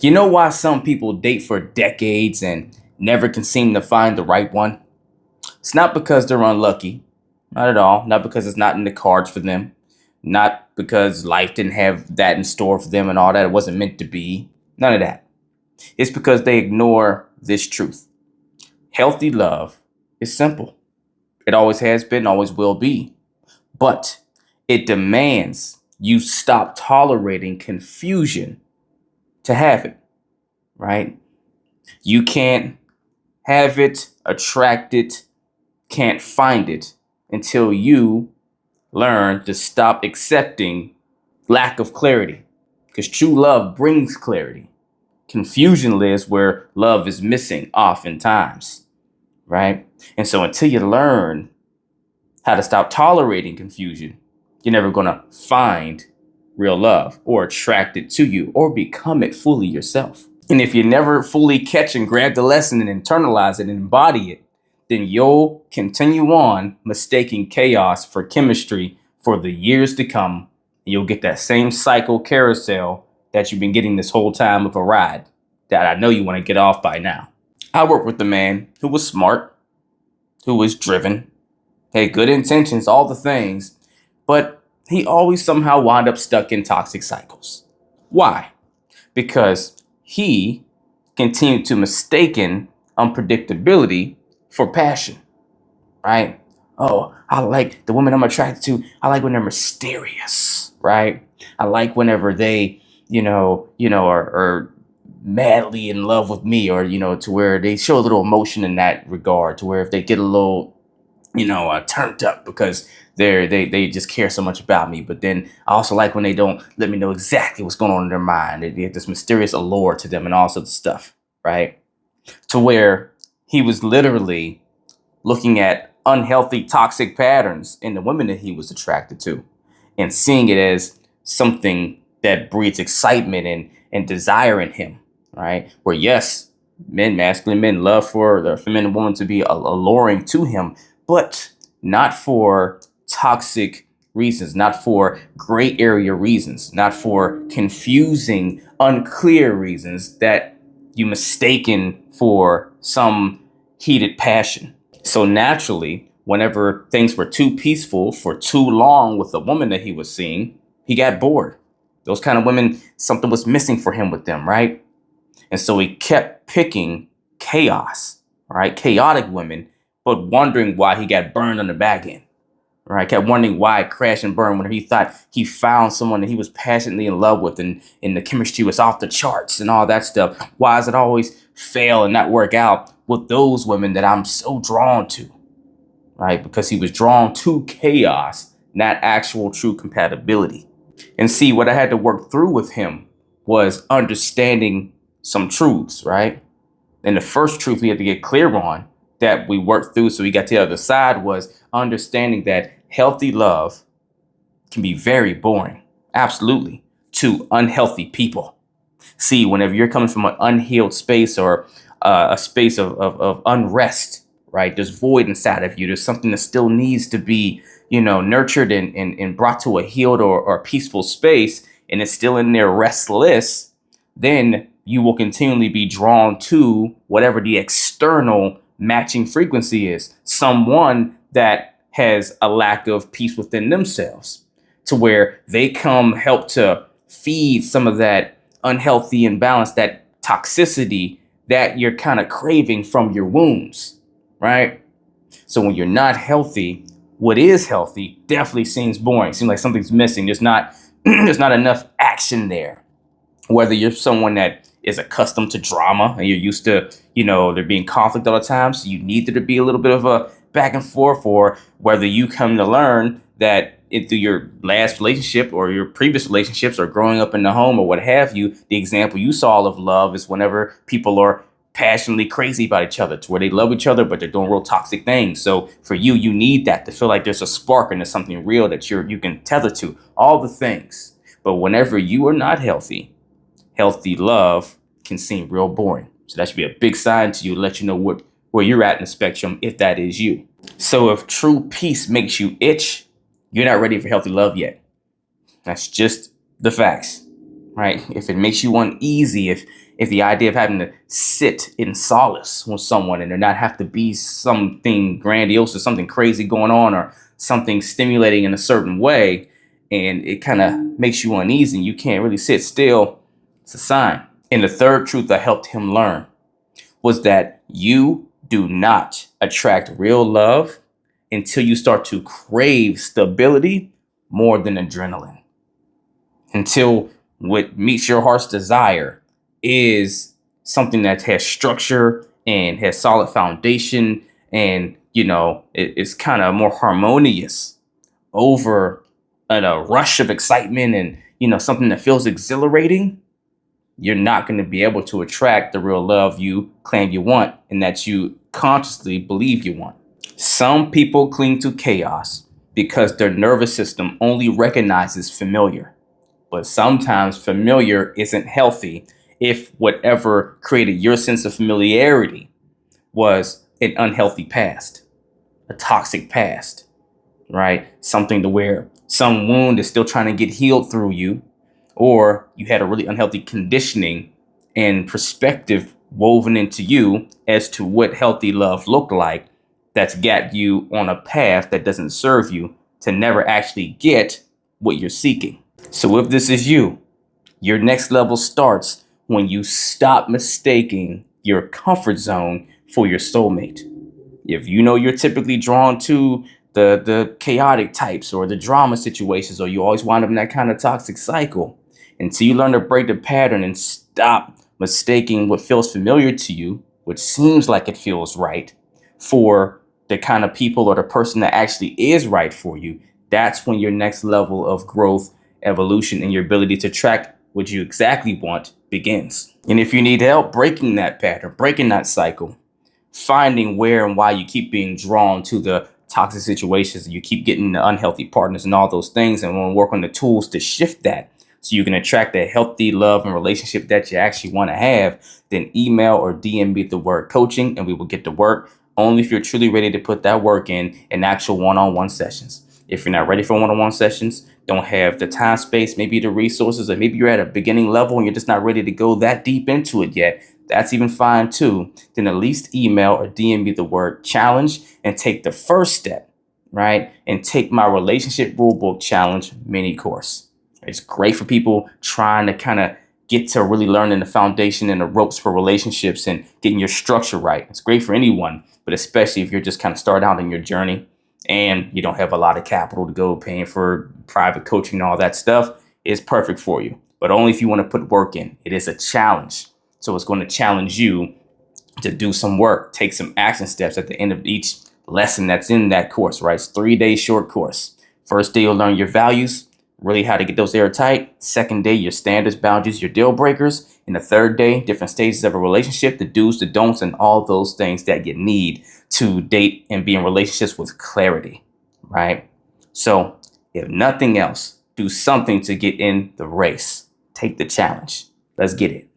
You know why some people date for decades and never can seem to find the right one? It's not because they're unlucky, not at all. Not because it's not in the cards for them, not because life didn't have that in store for them and all that. It wasn't meant to be. None of that. It's because they ignore this truth. Healthy love is simple. It always has been, always will be. But it demands you stop tolerating confusion to have it, right? You can't have it, attract it, can't find it until you learn to stop accepting lack of clarity. Because true love brings clarity. Confusion lives where love is missing oftentimes, right? And so until you learn how to stop tolerating confusion, you're never going to find real love or attract it to you or become it fully yourself. And if you never fully catch and grab the lesson and internalize it and embody it, then you'll continue on mistaking chaos for chemistry for the years to come. And you'll get that same cycle carousel that you've been getting this whole time of a ride that I know you want to get off by now. I worked with a man who was smart, who was driven, had good intentions, all the things, but he always somehow wound up stuck in toxic cycles. Why? Because he continued to mistaken unpredictability for passion, right? Oh, I like the women I'm attracted to. I like when they're mysterious, right? I like whenever they, are madly in love with me, or to where they show a little emotion in that regard, to where if they get a little turned up because they just care so much about me. But then I also like when they don't let me know exactly what's going on in their mind. They have this mysterious allure to them and all sorts of stuff, right? To where he was literally looking at unhealthy, toxic patterns in the women that he was attracted to and seeing it as something that breeds excitement and desire in him, right? Where yes, masculine men love for the feminine woman to be alluring to him, but not for toxic reasons, not for gray area reasons, not for confusing, unclear reasons that you mistaken for some heated passion. So naturally, whenever things were too peaceful for too long with the woman that he was seeing, he got bored. Those kind of women, something was missing for him with them, right? And so he kept picking chaos, right? Chaotic women, but wondering why he got burned on the back end, right? Kept wondering why it crashed and burned when he thought he found someone that he was passionately in love with and the chemistry was off the charts and all that stuff. Why does it always fail and not work out with those women that I'm so drawn to, right? Because he was drawn to chaos, not actual true compatibility. And see, what I had to work through with him was understanding some truths, right? And the first truth we had to get clear on that we worked through so we got to the other side was understanding that healthy love can be very boring, absolutely, to unhealthy people. See, whenever you're coming from an unhealed space or a space of unrest, right? There's void inside of you. There's something that still needs to be, nurtured and brought to a healed or peaceful space, and it's still in there restless, then you will continually be drawn to whatever the external matching frequency is. Someone that has a lack of peace within themselves to where they come help to feed some of that unhealthy imbalance, that toxicity that you're kind of craving from your wounds, right? So when you're not healthy, what is healthy definitely seems boring. Seems like something's missing. There's not there's not enough action there. Whether you're someone that is accustomed to drama and you're used to, there being conflict all the time, so you need there to be a little bit of a back and forth, or whether you come to learn that through your last relationship or your previous relationships or growing up in the home or what have you, the example you saw of love is whenever people are passionately crazy about each other to where they love each other, but they're doing real toxic things. So for you, you need that to feel like there's a spark and there's something real that you can tether to, all the things. But whenever you are not healthy, healthy love can seem real boring. So that should be a big sign to you, let you know where you're at in the spectrum, if that is you. So if true peace makes you itch, you're not ready for healthy love yet. That's just the facts. right? If it makes you uneasy, if the idea of having to sit in solace with someone and there not have to be something grandiose or something crazy going on or something stimulating in a certain way, and it kind of makes you uneasy and you can't really sit still, it's a sign. And the third truth I helped him learn was that you do not attract real love until you start to crave stability more than adrenaline. Until what meets your heart's desire is something that has structure and has solid foundation, and it's kind of more harmonious over a rush of excitement, and something that feels exhilarating. You're not going to be able to attract the real love you claim you want and that you consciously believe you want. Some people cling to chaos because their nervous system only recognizes familiar. But sometimes familiar isn't healthy if whatever created your sense of familiarity was an unhealthy past, a toxic past, right? Something to where some wound is still trying to get healed through you, or you had a really unhealthy conditioning and perspective woven into you as to what healthy love looked like, that's got you on a path that doesn't serve you to never actually get what you're seeking. So if this is you, your next level starts when you stop mistaking your comfort zone for your soulmate. If you know you're typically drawn to the chaotic types or the drama situations, or you always wind up in that kind of toxic cycle, until you learn to break the pattern and stop mistaking what feels familiar to you, which seems like it feels right, for the kind of people or the person that actually is right for you, that's when your next level of growth, evolution, and your ability to track what you exactly want begins. And if you need help breaking that pattern, breaking that cycle, finding where and why you keep being drawn to the toxic situations, you keep getting the unhealthy partners and all those things, and want to work on the tools to shift that so you can attract a healthy love and relationship that you actually want to have, then email or DM me the word coaching and we will get to work, only if you're truly ready to put that work in actual one-on-one sessions. If you're not ready for one-on-one sessions, don't have the time, space, maybe the resources, or maybe you're at a beginning level and you're just not ready to go that deep into it yet, that's even fine too. Then at least email or DM me the word challenge and take the first step, right? And take my relationship rulebook challenge mini course. It's great for people trying to kind of get to really learning the foundation and the ropes for relationships and getting your structure right. It's great for anyone, but especially if you're just kind of starting out in your journey and you don't have a lot of capital to go paying for private coaching and all that stuff, it's perfect for you. But only if you want to put work in. It is a challenge. So it's going to challenge you to do some work, take some action steps at the end of each lesson that's in that course, right? It's 3 day short course. First day, you'll learn your values, really how to get those airtight. Second day, your standards, boundaries, your deal breakers. And the third day, different stages of a relationship, the do's, the don'ts, and all those things that you need to date and be in relationships with clarity, right? So if nothing else, do something to get in the race. Take the challenge. Let's get it.